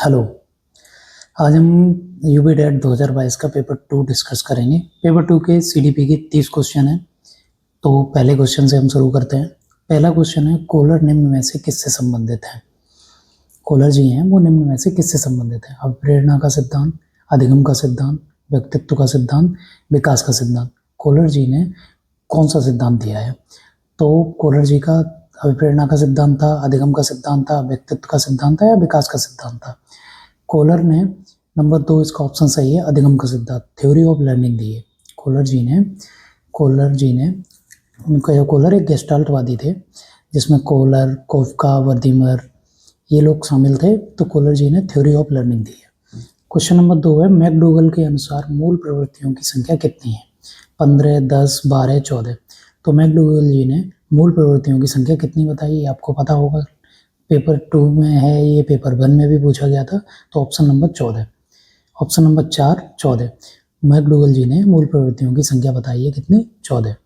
Hello. आज हम UP date 2022 का पेपर 2 डिस्कस करेंगे। पेपर 2 के सीडीपी के 30 क्वेश्चन हैं। तो पहले क्वेश्चन से हम शुरू करते हैं। पहला क्वेश्चन है, कोलर निम्न में से किससे संबंधित है? कोलर जी हैं वो निम्न में से किससे संबंधित है? अब प्रेरणा का सिद्धांत, अधिगम का सिद्धांत, व्यक्तित्व का सिद्धांत, विकास का सिद्धांत। कोलर जी ने कौन सा सिद्धांत दिया है? तो कोलर जी का अभिप्रेरणा का सिद्धांत था, अधिगम का सिद्धांत था, व्यक्तित्व का सिद्धांत था या विकास का सिद्धांत था? कोलर ने नंबर 2 इसका ऑप्शन सही है, अधिगम का सिद्धांत, थ्योरी ऑफ लर्निंग दी है। कोलर जी ने उनका कोलर एक गेस्टाल्टवादी थे, जिसमें कोलर, कोफका, वर्दीमर ये लोग शामिल थे। तो कोलर जी ने थ्योरी ऑफ लर्निंग दी है। क्वेश्चन नंबर 2 है, मैकडूगल के अनुसार मूल प्रवृत्तियों की संख्या कितनी है? 15, 10, 12, 14। तो मैकडूगल जी ने मूल प्रवृत्तियों की संख्या कितनी बताई, ये आपको पता होगा। पेपर 2 में है, ये पेपर 1 में भी पूछा गया था। तो option number 14, option number 4, 14। McDougall ji ने मूल प्रवृत्तियों की संख्या बताई है कितनी? 14।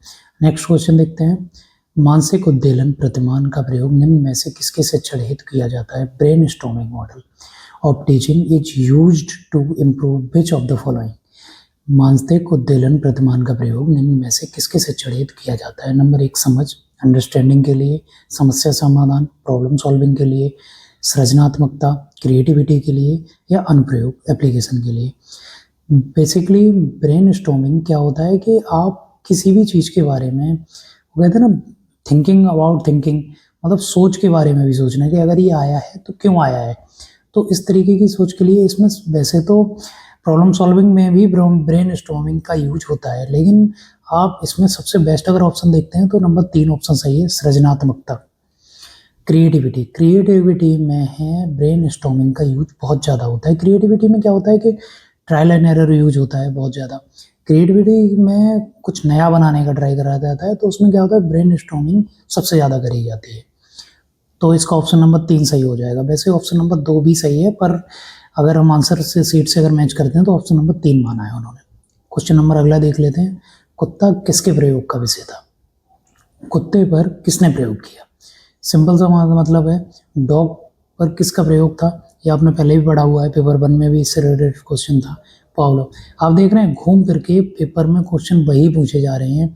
नेक्स्ट क्वेश्चन देखते हैं। मानसिक उद्वेलन प्रतिमान का प्रयोग निम्न में से किसके शिक्षण हेतु किया जाता है? Brainstorming model of teaching is used to improve which of the following? मानसिक उद्वेलन प्रतिमान का प्रयोग निम्न में से किसके शिक्षण हेतु किया जाता है? नंबर 1 समझ, अंडरस्टैंडिंग के लिए, समस्या समाधान, प्रॉब्लम सॉल्विंग के लिए, सृजनात्मकता, क्रिएटिविटी के लिए या अनुप्रयोग, एप्लीकेशन के लिए। बेसिकली ब्रेन स्टॉर्मिंग क्या होता है कि आप किसी भी चीज़ के बारे में, वो कहते हैं ना, थिंकिंग अबाउट थिंकिंग, मतलब सोच के बारे में भी सोचना कि अगर ये आया है तो क्यों आया है। तो इस तरीके की सोच के लिए इसमें वैसे तो प्रॉब्लम सॉल्विंग में भी ब्रेन स्टॉर्मिंग का यूज होता है, लेकिन आप इसमें सबसे बेस्ट अगर ऑप्शन देखते हैं तो नंबर 3 ऑप्शन सही है, सृजनात्मकता। क्रिएटिविटी में है ब्रेन स्टॉर्मिंग का यूज बहुत ज़्यादा होता है। क्रिएटिविटी में क्या होता है कि ट्रायल एंड एरर यूज होता है बहुत ज़्यादा। क्रिएटिविटी में कुछ नया बनाने का ट्राई करा जाता है, तो उसमें क्या होता है, ब्रेन स्टॉर्मिंग सबसे ज़्यादा करी जाती है। तो इसका ऑप्शन नंबर 3 सही हो जाएगा। वैसे ऑप्शन नंबर 2 भी सही है, पर अगर हम आंसर से सीट से अगर मैच करते हैं तो ऑप्शन नंबर 3 माना है उन्होंने। क्वेश्चन नंबर अगला देख लेते हैं। कुत्ता किसके प्रयोग का विषय था? कुत्ते पर किसने प्रयोग किया? सिंपल सा मतलब है, डॉग पर किसका प्रयोग था? ये आपने पहले भी पढ़ा हुआ है, पेपर 1 में भी इससे रिलेटेड क्वेश्चन था, पावलो। आप देख रहे हैं घूम फिर के पेपर में क्वेश्चन वही पूछे जा रहे हैं,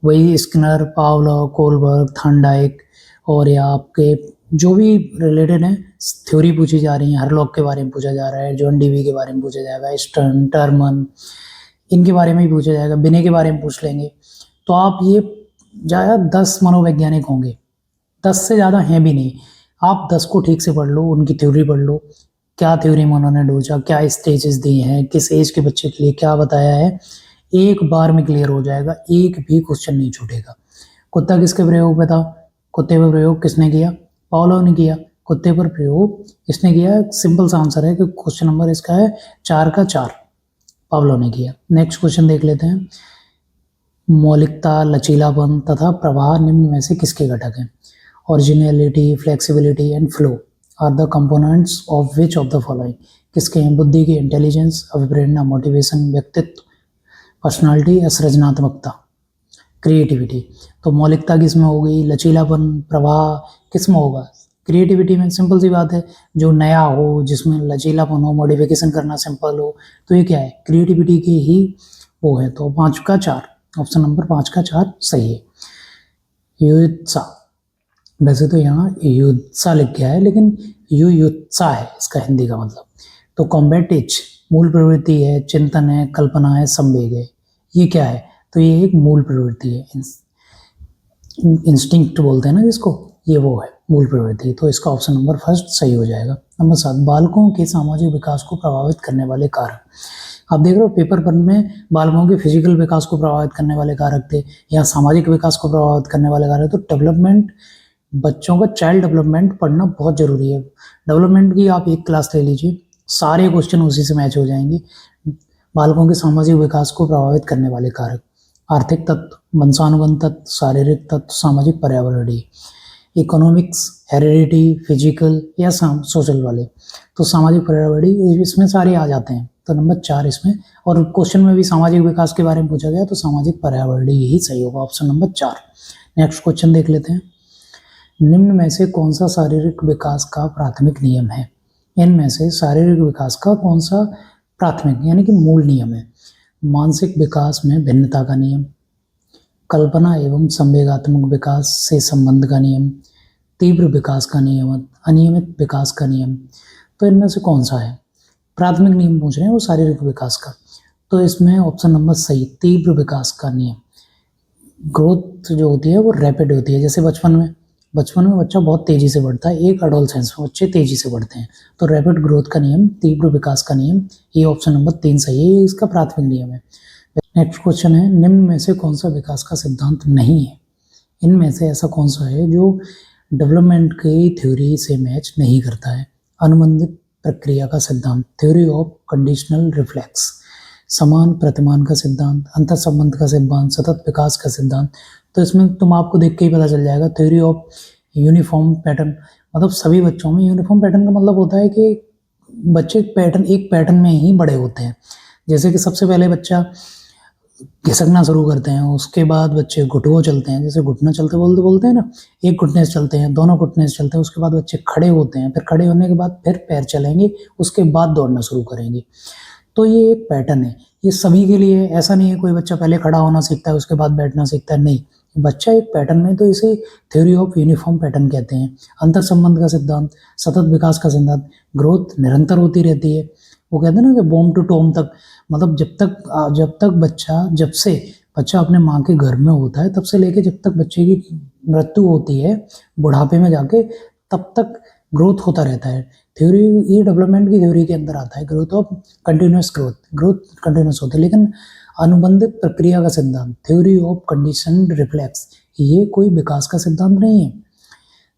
वही स्किनर, पावलो, कोलबर्ग, थॉर्नडाइक और या आपके जो भी रिलेटेड हैं, थ्योरी पूछी जा रही है। हरलॉक के बारे में पूछा जा रहा है, जॉन डीवी के बारे में पूछा जाएगा, स्टर्न, टर्मन, इनके बारे में ही पूछा जाएगा, बिने के बारे में पूछ लेंगे। तो आप ये ज़्यादा 10 मनोवैज्ञानिक होंगे, 10 से ज़्यादा हैं भी नहीं। आप 10 को ठीक से पढ़ लो, उनकी थ्योरी पढ़ लो, क्या थ्योरी में उन्होंने ढूंढा, क्या स्टेजेस दिए हैं, किस एज के बच्चे के लिए क्या बताया है, एक बार में क्लियर हो जाएगा, एक भी क्वेश्चन नहीं छूटेगा। कुत्ता किसके प्रयोग पे था? कुत्ते पर प्रयोग किसने किया? पावलो ने किया। कुत्ते पर प्रयोग किसने किया? सिंपल सा आंसर है कि क्वेश्चन नंबर इसका है 4 का 4, पावलो ने किया। नेक्स्ट क्वेश्चन देख लेते हैं। मौलिकता, लचीलापन तथा प्रवाह निम्न में से किसके घटक हैं? Originality, flexibility and flow are the components of which of the following? किसके हैं? बुद्धि की, इंटेलिजेंस, अभिप्रेरणा, मोटिवेशन, व्यक्तित्व, पर्सनालिटी या सृजनात्मकता, क्रिएटिविटी। तो मौलिकता किसमें हो गई, लचीलापन, प्रवाह किसमें होगा? क्रिएटिविटी में। सिंपल सी बात है, जो नया हो, जिसमें लचीलापन हो, मॉडिफिकेशन करना सिंपल हो, तो ये क्या है? क्रिएटिविटी के ही वो है। तो 5 का 4, ऑप्शन नंबर 5 का 4 सही है। युत्सा, वैसे तो यहाँ युत्सा लिख गया है, लेकिन युत्सा है इसका हिंदी का मतलब। तो कॉम्बैट इच मूल प्रवृत्ति है, चिंतन है, कल्पना है, संवेग है। ये क्या है? तो ये एक मूल प्रवृत्ति है, इंस्टिंक्ट बोलते हैं ना जिसको, ये वो है मूल प्रवृत्ति। तो इसका ऑप्शन नंबर 1 सही हो जाएगा। नंबर 7, बालकों के सामाजिक विकास को प्रभावित करने वाले कारक। आप देख रहे हो पेपर 1 में बालकों के फिजिकल विकास को प्रभावित करने वाले कारक थे, या सामाजिक विकास को प्रभावित करने वाले कारक। तो डेवलपमेंट, बच्चों का चाइल्ड डेवलपमेंट पढ़ना बहुत जरूरी है। डेवलपमेंट की आप एक क्लास ले लीजिए, सारे क्वेश्चन उसी से मैच हो जाएंगे। बालकों के सामाजिक विकास को प्रभावित करने वाले कारक, आर्थिक तत्व, वंशानुगत तत्व, शारीरिक तत्व, सामाजिक पर्यावरणीय, इकोनॉमिक्स, हेरिडिटी, फिजिकल या सोशल वाले। तो सामाजिक पर्यावरणीय इसमें सारे आ जाते हैं। तो नंबर 4 इसमें, और क्वेश्चन में भी सामाजिक विकास के बारे में पूछा गया, तो सामाजिक पर्यावरणीय ही सही होगा, ऑप्शन नंबर 4। नेक्स्ट क्वेश्चन देख लेते हैं। निम्न में से कौन सा शारीरिक विकास का प्राथमिक नियम है? इनमें से शारीरिक विकास का कौन सा प्राथमिक यानी कि मूल नियम है? मानसिक विकास में भिन्नता का नियम, कल्पना एवं संवेगात्मक विकास से संबंध का नियम, तीव्र विकास का नियम, अनियमित विकास का नियम। तो इनमें से कौन सा है? प्राथमिक नियम पूछ रहे हैं वो शारीरिक विकास का, तो इसमें ऑप्शन नंबर सही, तीव्र विकास का नियम। ग्रोथ जो होती है वो रैपिड होती है, जैसे बचपन में बच्चा बहुत तेजी से बढ़ता है, एक एडोलसेंस में बच्चे तेजी से बढ़ते हैं, तो रैपिड ग्रोथ का नियम, तीव्र विकास का नियम, ये ऑप्शन नंबर 3 सही है, ये इसका प्राथमिक नियम है। नेक्स्ट क्वेश्चन है, निम्न में से कौन सा विकास का सिद्धांत नहीं है? इनमें से ऐसा कौन सा है जो डेवलपमेंट की थ्योरी से मैच नहीं करता है? अनुबंधित प्रक्रिया का सिद्धांत, थ्योरी ऑफ कंडीशनल रिफ्लेक्स, समान प्रतिमान का सिद्धांत, अंतर संबंध का सिद्धांत, सतत विकास का सिद्धांत। तो इसमें आपको देख के ही पता चल जाएगा, थ्योरी ऑफ यूनिफॉर्म पैटर्न, मतलब सभी बच्चों में यूनिफॉर्म पैटर्न का मतलब होता है कि बच्चे एक पैटर्न में ही बड़े होते हैं। जैसे कि सबसे पहले बच्चा घिसकना शुरू करते हैं, उसके बाद बच्चे घुटवो चलते हैं, जैसे घुटना चलते बोलते हैं ना, एक घुटने से चलते हैं, दोनों घुटने से चलते हैं, उसके बाद बच्चे खड़े होते हैं, फिर खड़े होने के बाद फिर पैर चलेंगे, उसके बाद दौड़ना शुरू करेंगे। तो ये एक पैटर्न है, ये सभी के लिए, ऐसा नहीं है कोई बच्चा पहले खड़ा होना सीखता है उसके बाद बैठना सीखता है, नहीं, बच्चा एक पैटर्न में, तो इसे थ्योरी ऑफ यूनिफॉर्म पैटर्न कहते हैं। अंतर संबंध का सिद्धांत, सतत विकास का सिद्धांत, ग्रोथ निरंतर होती रहती है, वो कहते हैं ना कि बॉम टू टॉम तक, मतलब जब से बच्चा अपने माँ के गर्भ में होता है तब से लेके जब तक बच्चे की मृत्यु होती है बुढ़ापे में जाके, तब तक ग्रोथ होता रहता है। थ्योरी, ये डेवलपमेंट की थ्योरी के अंदर आता है, growth of continuous growth continuous होती है। लेकिन अनुबंधित प्रक्रिया का सिद्धांत, थ्योरी ऑफ कंडीशनड रिफ्लेक्स, ये कोई विकास का सिद्धांत नहीं है,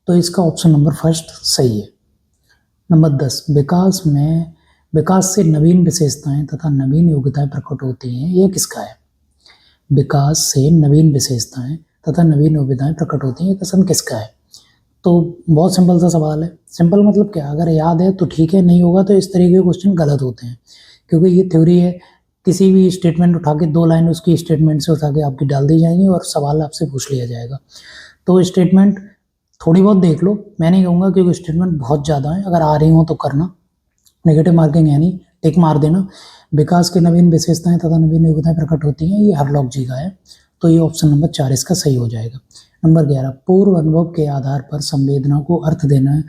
तो इसका ऑप्शन नंबर फर्स्ट सही है। नंबर 10, विकास से नवीन विशेषताएं तथा नवीन योग्यताएं प्रकट होती हैं, यह किसका है? विकास से नवीन विशेषताएं तथा नवीन योग्यताएं प्रकट होती हैं, ये कथन किसका है? तो बहुत सिंपल सा सवाल है। सिंपल मतलब क्या, अगर याद है तो ठीक है, नहीं होगा तो इस तरीके के क्वेश्चन गलत होते हैं, क्योंकि ये थ्योरी है, किसी भी स्टेटमेंट उठा के 2 लाइन उसकी स्टेटमेंट से उठा के आपकी डाल दी जाएंगी और सवाल आपसे पूछ लिया जाएगा। तो स्टेटमेंट थोड़ी बहुत देख लो, मैं नहीं कहूँगा क्योंकि स्टेटमेंट बहुत ज़्यादा है, अगर आ रही हो तो करना, नेगेटिव मार्किंग यानी टिक मार देना। विकास की नवीन विशेषताएं तथा नवीन योग्यताएं प्रकट होती हैं, ये हरलॉक जी का है, तो ये ऑप्शन नंबर 4 इसका सही हो जाएगा। नंबर 11, पूर्व अनुभव के आधार पर संवेदना को अर्थ देना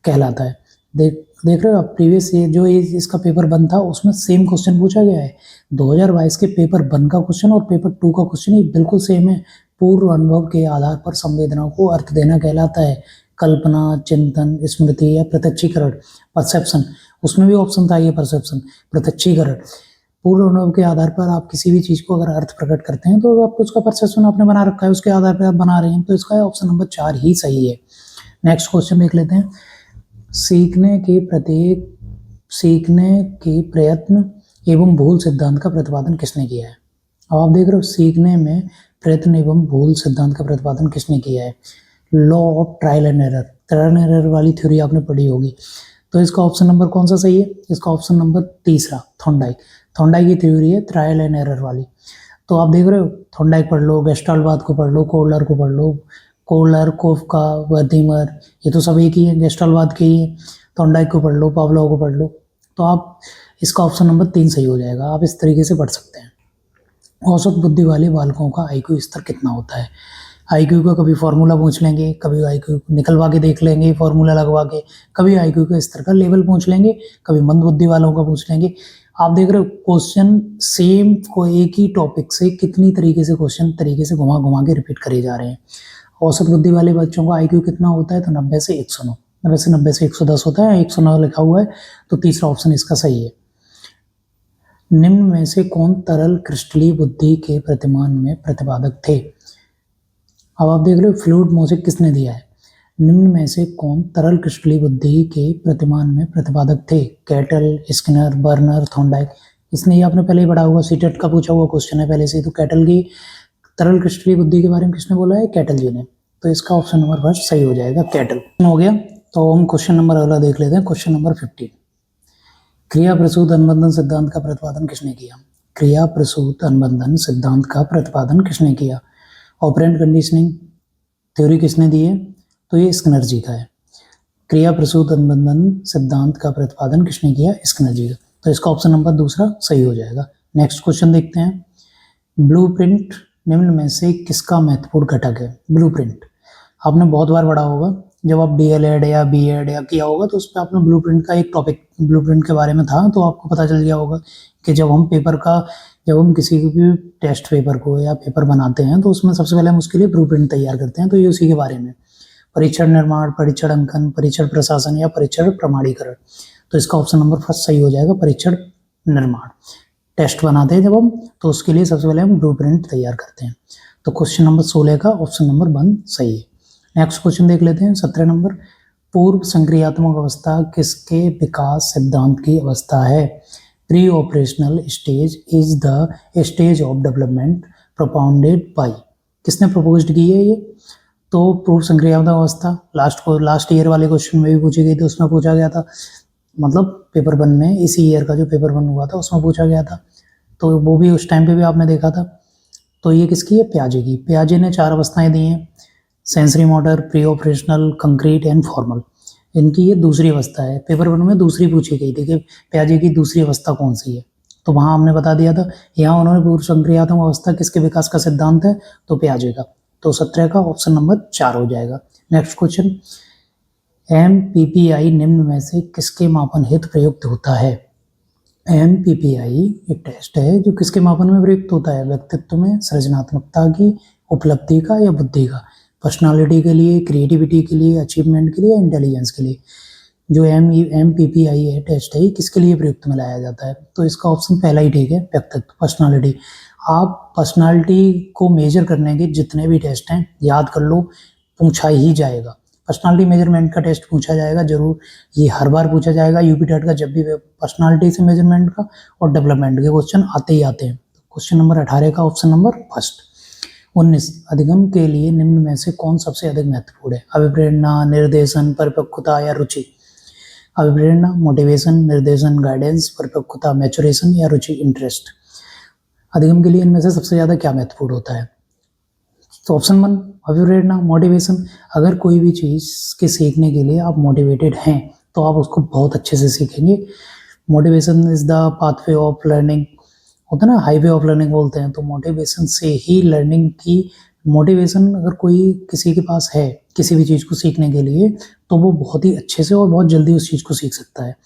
कहलाता है। देख रहे हो आप, प्रीवियस जो इसका पेपर 1 था उसमें सेम क्वेश्चन पूछा गया है। 2022 के पेपर 1 का क्वेश्चन और पेपर 2 का क्वेश्चन ही बिल्कुल सेम है। पूर्व अनुभव के आधार पर संवेदनाओं को अर्थ देना कहलाता है। कल्पना, चिंतन, स्मृति या प्रत्यक्षीकरण, परसेप्शन, उसमें भी ऑप्शन था ये परसेप्शन, प्रत्यक्षीकरण। पूर्व अनुभव के आधार पर आप किसी भी चीज को अगर अर्थ प्रकट करते हैं तो आपको उसका परसेप्शन आपने बना रखा है, उसके आधार पर आप बना रहे हैं, तो इसका ऑप्शन नंबर 4 ही सही है। नेक्स्ट क्वेश्चन देख लेते हैं। सीखने के प्रयत्न एवं भूल सिद्धांत का प्रतिपादन किसने किया है? अब आप देख रहे हो, सीखने में प्रयत्न एवं भूल सिद्धांत का प्रतिपादन किसने किया है? Law of trial and error वाली थ्योरी आपने पढ़ी होगी, तो इसका ऑप्शन नंबर कौन सा सही है? इसका ऑप्शन नंबर 3 थॉर्नडाइक की थ्योरी है ट्रायल एंड एरर वाली। तो आप देख रहे हो, थॉर्नडाइक पढ़ लो, गेस्टाल्टवाद को पढ़ लो, कोहलर को पढ़ लो, कोहलर, कोफका, वर्दीमर, ये तो सब एक ही है, गेस्टाल्टवाद के ही है। थॉर्नडाइक को पढ़ लो, पावलोव को पढ़ लो, तो आप इसका ऑप्शन नंबर 3 सही हो जाएगा। आप इस तरीके से पढ़ सकते हैं। औसत बुद्धि वाले बालकों का IQ स्तर कितना होता है? IQ का कभी फॉर्मूला पूछ लेंगे, कभी IQ निकलवा के देख लेंगे फॉर्मूला लगवा के, कभी IQ के स्तर का लेवल पूछ लेंगे, कभी मंद बुद्धि वालों का पूछ लेंगे। आप देख रहे हो, क्वेश्चन सेम को एक ही टॉपिक से कितनी तरीके से क्वेश्चन घुमा घुमा के रिपीट करे जा रहे हैं। औसत बुद्धि वाले बच्चों का IQ कितना होता है? तो 90 से 109, वैसे 90 से 110 होता है, 109 लिखा हुआ है, तो तीसरा ऑप्शन इसका सही है। निम्न में से कौन तरल क्रिस्टलीय बुद्धि के प्रतिमान में प्रतिपादक थे? अब आप देख रहे हो, फ्लूइड मोज़ेक किसने दिया है? निम्न में से कौन तरल क्रिस्टलीय बुद्धि के प्रतिमान में प्रतिपादक थे? Cattle, Skinner, burner, Thorndike. इसने ये आपने पहले ही पढ़ा होगा, सीटेट का पूछा हुआ क्वेश्चन है पहले से। तो कैटल की तरल क्रिस्टलीय बुद्धि के बारे में किसने बोला है? कैटल जी ने। तो इसका ऑप्शन नंबर फर्स्ट सही हो जाएगा, कैटल हो गया। तो हम क्वेश्चन नंबर अगला देख लेते हैं, क्वेश्चन नंबर 15। क्रिया प्रसूत अनुबंधन सिद्धांत का प्रतिपादन किसने किया? क्रिया प्रसूत अनुबंधन सिद्धांत का प्रतिपादन किसने किया? ऑपरेंट कंडीशनिंग थ्योरी किसने दी है? तो ये स्किनर जी का है। क्रिया प्रसूत अनुबंधन सिद्धांत का प्रतिपादन किसने किया? स्किनर जी का। तो इसका ऑप्शन नंबर दूसरा सही हो जाएगा। नेक्स्ट क्वेश्चन देखते हैं। ब्लूप्रिंट निम्न में से किसका महत्वपूर्ण घटक है? ब्लूप्रिंट आपने बहुत बार पढ़ा होगा, जब आप डीएलएड या बीएड या किया होगा तो उस पर आपने ब्लूप्रिंट का एक टॉपिक ब्लूप्रिंट के बारे में था, तो आपको पता चल गया होगा कि जब हम किसी भी टेस्ट पेपर को या पेपर बनाते हैं तो उसमें सबसे पहले हम उसके लिए ब्लूप्रिंट तैयार करते हैं। तो ये उसी के बारे में, परीक्षण निर्माण, परीक्षण अंकन, परीक्षण प्रशासन या परीक्षण प्रमाणीकरण। तो इसका ऑप्शन नंबर फर्स्ट सही हो जाएगा, परीक्षण निर्माण। टेस्ट बनाते हैं जब हम, तो उसके लिए सबसे पहले हम ब्लूप्रिंट तैयार करते हैं। तो क्वेश्चन नंबर 16 का ऑप्शन नंबर 1 सही है। नेक्स्ट क्वेश्चन देख लेते हैं 17 नंबर। पूर्व संक्रियात्मक अवस्था किसके विकास सिद्धांत की अवस्था है? Pre operational stage is the stage of development propounded bye. किसने प्रपोज्ड की है ये? तो पूर्व संक्रियात्मक अवस्था लास्ट ईयर वाले क्वेश्चन में भी पूछी गई थी, उसमें पूछा गया था, मतलब पेपर 1 में, इसी ईयर का जो पेपर 1 हुआ था उसमें पूछा गया था, तो वो भी उस टाइम पे भी आपने देखा था। तो ये किसकी है? पियाजे की। पियाजे ने 4 अवस्थाएं दी हैं, sensory motor, pre operational, concrete and formal. इनकी ये दूसरी अवस्था है। पेपर 1 में दूसरी पूछी गई थी कि पियाजे की दूसरी अवस्था कौन सी है, तो वहां हमने बता दिया था। यहाँ उन्होंने पूर्व संक्रियात्मक अवस्था किसके विकास का सिद्धांत है? तो पियाजे का। तो 17 का ऑप्शन नंबर 4 हो जाएगा। Next question. MPPI निम्न में से किसके मापन हेतु प्रयुक्त होता है? MPPI एक टेस्ट है जो किसके मापन में प्रयुक्त होता है? व्यक्तित्व में, सृजनात्मकता की, उपलब्धि का या बुद्धि का? पर्सनालिटी के लिए, क्रिएटिविटी के लिए, अचीवमेंट के लिए, इंटेलिजेंस के लिए। जो MPPI है टेस्ट है, किसके लिए प्रयुक्त में लाया जाता है? तो इसका ऑप्शन पहला ही ठीक है, व्यक्तित्व, पर्सनालिटी। आप पर्सनालिटी को मेजर करने के जितने भी टेस्ट हैं याद कर लो, पूछा ही जाएगा। पर्सनालिटी मेजरमेंट का टेस्ट पूछा जाएगा जरूर, ये हर बार पूछा जाएगा यूपी टेट का, जब भी पर्सनालिटी से मेजरमेंट का और डेवलपमेंट के क्वेश्चन आते ही आते हैं। क्वेश्चन नंबर 18 का ऑप्शन नंबर फर्स्ट। 19 अधिगम के लिए निम्न में से कौन सबसे अधिक महत्वपूर्ण है? अभिप्रेरणा, निर्देशन, परिपक्वता या रुचि? अभिप्रेरणा, मोटिवेशन, निर्देशन, गाइडेंस, परिपक्वता, मैचुरेशन या रुचि, इंटरेस्ट। अधिगम के लिए इनमें से सबसे ज्यादा क्या महत्वपूर्ण होता है? तो ऑप्शन 1 अभिप्रेरणा, मोटिवेशन। अगर कोई भी चीज के सीखने के लिए आप मोटिवेटेड हैं तो आप उसको बहुत अच्छे से सीखेंगे। Motivation is the pathway of learning, होता है ना, हाईवे ऑफ लर्निंग बोलते हैं। तो मोटिवेशन से ही लर्निंग की, मोटिवेशन अगर कोई किसी के पास है किसी भी चीज़ को सीखने के लिए, तो वो बहुत ही अच्छे से और बहुत जल्दी उस चीज़ को सीख सकता है।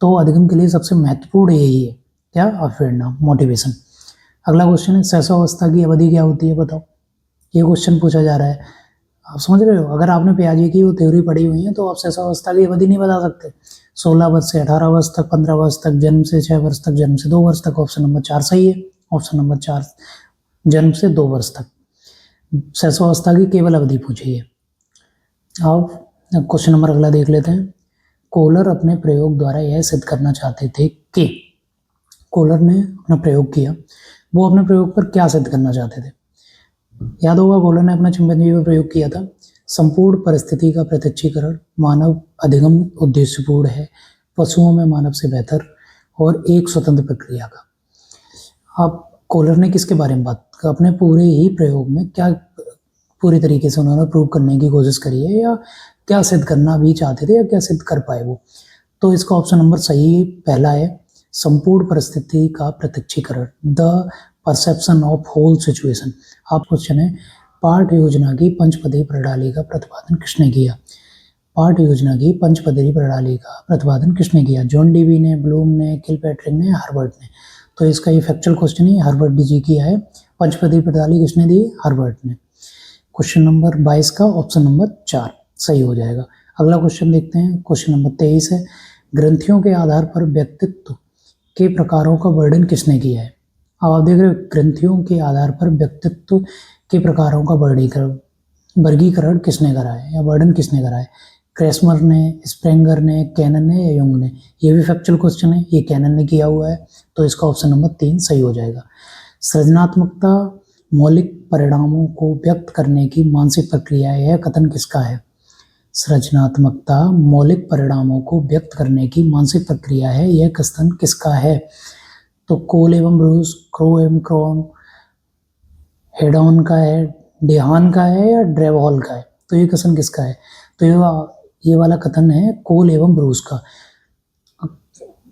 तो अधिगम के लिए सबसे महत्वपूर्ण यही है, क्या? अभिप्रेरणा, मोटिवेशन। अगला क्वेश्चन है, सहसवावस्था की अवधि क्या होती है? बताओ, ये क्वेश्चन पूछा जा रहा है। आप समझ रहे हो, अगर आपने पियाजे की वो थ्योरी पढ़ी हुई है तो आप सहसवावस्था की अवधि नहीं बता सकते। 16 वर्ष से 18 वर्ष तक, 15 वर्ष तक, जन्म से 6 वर्ष तक, जन्म से 2 वर्ष तक। ऑप्शन नंबर 4 सही है। ऑप्शन नंबर 4, जन्म से 2 वर्ष तक सहसवावस्था की केवल अवधि पूछी है। अब क्वेश्चन नंबर अगला देख लेते हैं। कोलर अपने प्रयोग द्वारा यह सिद्ध करना चाहते थे कि, कोलर ने अपना प्रयोग किया, वो अपने प्रयोग पर क्या सिद्ध करना चाहते थे? याद होगा, कोलर ने अपना चिंपैंजी पर प्रयोग किया था, संपूर्ण परिस्थिति का प्रत्यक्षीकरण मानव अधिगम उद्देश्यपूर्ण है, पशुओं में मानव से बेहतर और एक स्वतंत्र प्रक्रिया का। अब कोलर ने किसके बारे में बात, अपने पूरे ही प्रयोग में क्या पूरी तरीके से उन्होंने प्रूव करने की कोशिश करी है, या क्या सिद्ध करना भी चाहते थे, या क्या सिद्ध कर पाए वो? तो इसका ऑप्शन नंबर सही पहला है, संपूर्ण परिस्थिति का प्रत्यक्षीकरण, the perception of whole situation. आप क्वेश्चन है, पाठ योजना की पंचपदी प्रणाली का प्रतिपादन किसने किया? पाठ योजना की पंचपदी प्रणाली का प्रतिपादन किसने किया? जॉन डीवी ने, ब्लूम ने, किलपैट्रिक ने, हार्वर्ड ने? तो इसका ये फैक्चुअल क्वेश्चन है, हार्वर्ड जी किया है। पंचपदी प्रणाली किसने दी? हार्वर्ड ने। क्वेश्चन नंबर 22 का ऑप्शन नंबर 4 सही हो जाएगा। अगला क्वेश्चन देखते हैं, क्वेश्चन नंबर 23 है, ग्रंथियों के आधार पर व्यक्तित्व के प्रकारों का वर्णन किसने किया है? अब आप देख रहे हो, ग्रंथियों के आधार पर व्यक्तित्व के प्रकारों का वर्गीकरण किसने करा है या वर्णन किसने करा है? क्रेसमर ने, स्प्रेंगर ने, कैनन ने या युंग ने? ये भी फैक्चुअल क्वेश्चन है, ये कैनन ने किया हुआ है, तो इसका ऑप्शन नंबर 3 सही हो जाएगा। सृजनात्मकता मौलिक परिणामों को व्यक्त करने की मानसिक प्रक्रिया है, यह कथन किसका है? सृजनात्मकता मौलिक परिणामों को व्यक्त करने की मानसिक प्रक्रिया है, यह कथन किसका है? तो कोल एवं ब्रूस, क्रो एवं क्रॉन, हेडॉन का है, डेहान का है या ड्रेवहॉल का है? तो ये कथन किसका है? तो ये वाला कथन है कोल एवं ब्रूस का,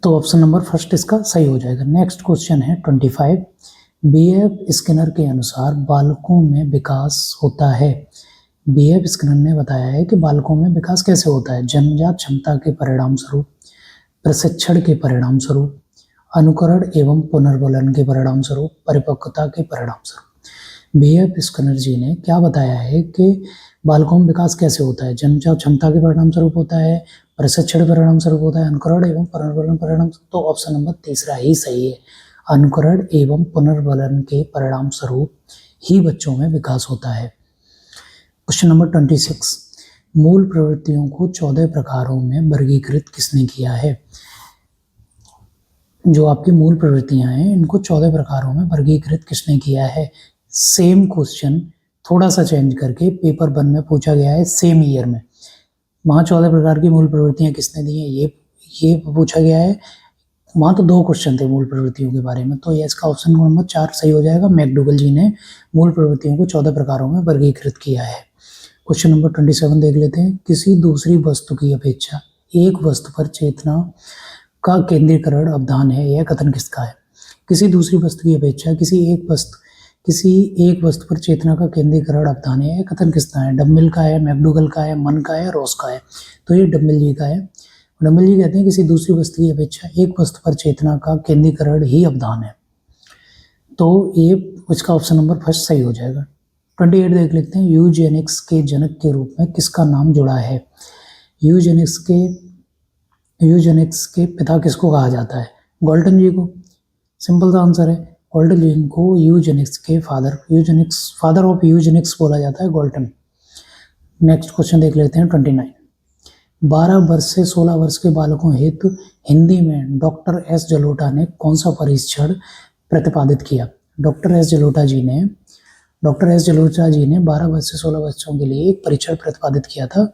तो ऑप्शन नंबर फर्स्ट इसका सही हो जाएगा। नेक्स्ट क्वेश्चन है 25। बीएफ स्किनर के अनुसार बालकों में विकास होता है। बीएफ स्किनर ने बताया है कि बालकों में विकास कैसे होता है। जन्मजात क्षमता के परिणाम स्वरूप, प्रशिक्षण के परिणाम स्वरूप, अनुकरण एवं पुनर्बलन के परिणाम स्वरूप, परिपक्वता के परिणाम स्वरूप। बीएफ स्किनर जी ने क्या बताया है कि बालकों में विकास कैसे होता है। जन्मजात क्षमता के परिणाम स्वरूप होता है, प्रशिक्षण परिणाम स्वरूप होता है, अनुकरण एवं पुनर्बलन परिणाम। तो ऑप्शन नंबर तीसरा ही सही है। अनुकरण एवं पुनर्बलन के परिणाम स्वरूप ही बच्चों में विकास होता है। Question number 26। मूल प्रवृत्तियों को 14 प्रकारों में वर्गीकृत किसने किया है। जो आपकी मूल प्रवृत्तियां हैं इनको 14 प्रकारों में वर्गीकृत किसने किया है। सेम क्वेश्चन थोड़ा सा चेंज करके पेपर 1 में पूछा गया है सेम ईयर में। वहाँ 14 प्रकार की मूल प्रवृत्तियां किसने दी हैं ये पूछा गया है। वहाँ तो 2 क्वेश्चन थे मूल प्रवृत्तियों के बारे में, तो ये इसका ऑप्शन नंबर 4 सही हो जाएगा। मैकडूगल जी ने मूल प्रवृत्तियों को 14 प्रकारों में वर्गीकृत किया है। क्वेश्चन नंबर 27 देख लेते हैं। किसी दूसरी वस्तु की अपेक्षा एक वस्तु पर चेतना का केंद्रीकरण अवधान है, यह कथन किसका है। किसी दूसरी वस्तु की अपेक्षा किसी एक वस्तु पर चेतना का केंद्रीकरण अवधान है, यह कथन किसका है। डम्मिल का है, मैकडूगल का है, मन का है, रॉस का है। तो ये डम्मिल जी का है। डम्मिल जी कहते हैं किसी दूसरी वस्तु की अपेक्षा एक वस्तु पर चेतना का केंद्रीकरण ही अवधान है। तो ये इसका ऑप्शन नंबर फर्स्ट सही हो जाएगा। 28 देख लेते हैं। यूजेनिक्स के जनक के रूप में किसका नाम जुड़ा है। यूजेनिक्स के पिता किसको कहा जाता है। गॉल्टन जी को। सिंपल सा आंसर है। गॉल्टन जी को यूजेनिक्स के फादर ऑफ यूजेनिक्स बोला जाता है, गॉल्टन। नेक्स्ट क्वेश्चन देख लेते हैं 29। 12 वर्ष से 16 वर्ष के बालकों हेतु हिंदी में डॉक्टर एस जलोटा ने कौन सा परीक्षण प्रतिपादित किया। डॉक्टर एस जलोटा जी ने 12 वर्ष से 16 वर्षों के लिए एक परीक्षण प्रतिपादित किया था।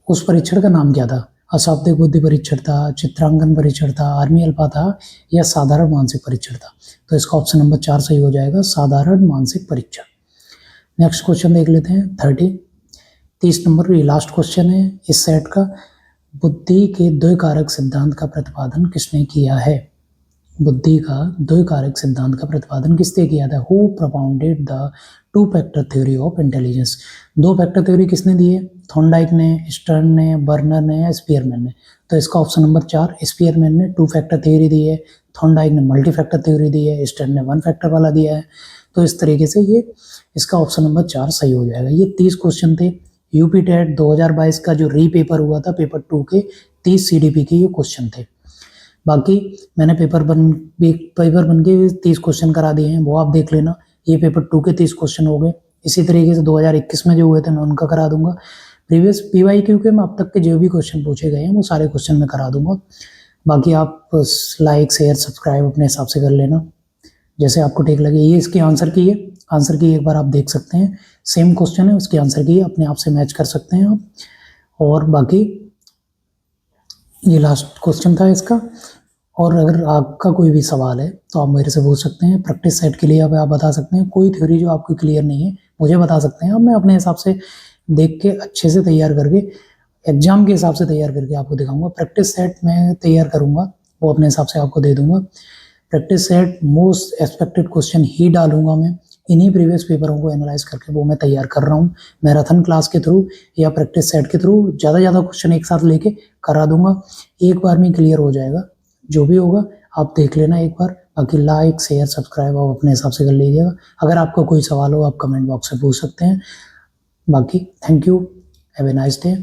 उस परीक्षण का नाम क्या था। अशाब्दिक बुद्धि परीक्षण था, चित्रांकन परीक्षण था, आर्मी अल्फा था, या साधारण मानसिक परीक्षण था। तो इसका ऑप्शन नंबर 4 सही हो जाएगा, साधारण मानसिक परीक्षण। नेक्स्ट क्वेश्चन देख लेते हैं 30 नंबर, ये लास्ट क्वेश्चन है इस सेट का। बुद्धि के द्वैकारक सिद्धांत का प्रतिपादन किसने किया है। बुद्धि का द्वैकारक सिद्धांत का प्रतिपादन किसने किया था। Who propounded the 2 factor theory of intelligence. 2 factor theory किसने दी है। थॉर्नडाइक ने, स्टर्न ने, बर्नर ने, या स्पीयरमैन ने। तो इसका ऑप्शन नंबर 4, स्पीयरमैन ने 2 फैक्टर थ्योरी दी है, थॉर्नडाइक ने मल्टी फैक्टर थ्योरी दी है, स्टर्न ने 1 फैक्टर वाला दिया है। तो इस तरीके से ये इसका ऑप्शन नंबर 4 सही हो जाएगा। ये 30 क्वेश्चन थे। यूपी टेट 2022 का जो रीपेपर हुआ था पेपर 2 के 30 CDP के ये क्वेश्चन थे। बाकी मैंने पेपर वन के 30 क्वेश्चन करा दिए हैं, वो आप देख लेना। ये पेपर 2 के 30 क्वेश्चन हो गए। इसी तरीके से 2021 में जो हुए थे मैं उनका करा दूंगा। प्रीवियस PYQ के मैं अब तक के जो भी क्वेश्चन पूछे गए हैं वो सारे क्वेश्चन मैं करा दूंगा। बाकी आप लाइक शेयर सब्सक्राइब अपने हिसाब से कर लेना जैसे आपको ठीक लगे। ये इसके आंसर की एक बार आप देख सकते हैं। सेम क्वेश्चन है, उसके आंसर की अपने आप से मैच कर सकते हैं आप। और बाकी ये लास्ट क्वेश्चन था इसका। और अगर आपका कोई भी सवाल है तो आप मेरे से पूछ सकते हैं। प्रैक्टिस सेट के लिए आप बता सकते हैं। कोई थ्योरी जो आपको क्लियर नहीं है मुझे बता सकते हैं। अब मैं अपने हिसाब से देख के अच्छे से तैयार करके एग्जाम के हिसाब से तैयार करके आपको दिखाऊंगा। प्रैक्टिस सेट मैं तैयार करूंगा, वो अपने हिसाब से आपको दे दूंगा। Practice set most expected question ही डालूंगा मैं। इन्हीं प्रीवियस पेपरों को एनालाइज करके वो मैं तैयार कर रहा हूँ। मैराथन क्लास के थ्रू या प्रैक्टिस सेट के थ्रू ज़्यादा क्वेश्चन एक साथ लेके करा दूंगा। एक बार में क्लियर हो जाएगा। जो भी होगा आप देख लेना एक बार। बाकी लाइक शेयर सब्सक्राइब आप अपने हिसाब से कर लीजिएगा। अगर आपका कोई सवाल हो आप कमेंट बॉक्स से पूछ सकते हैं। बाकी thank you, have a nice day.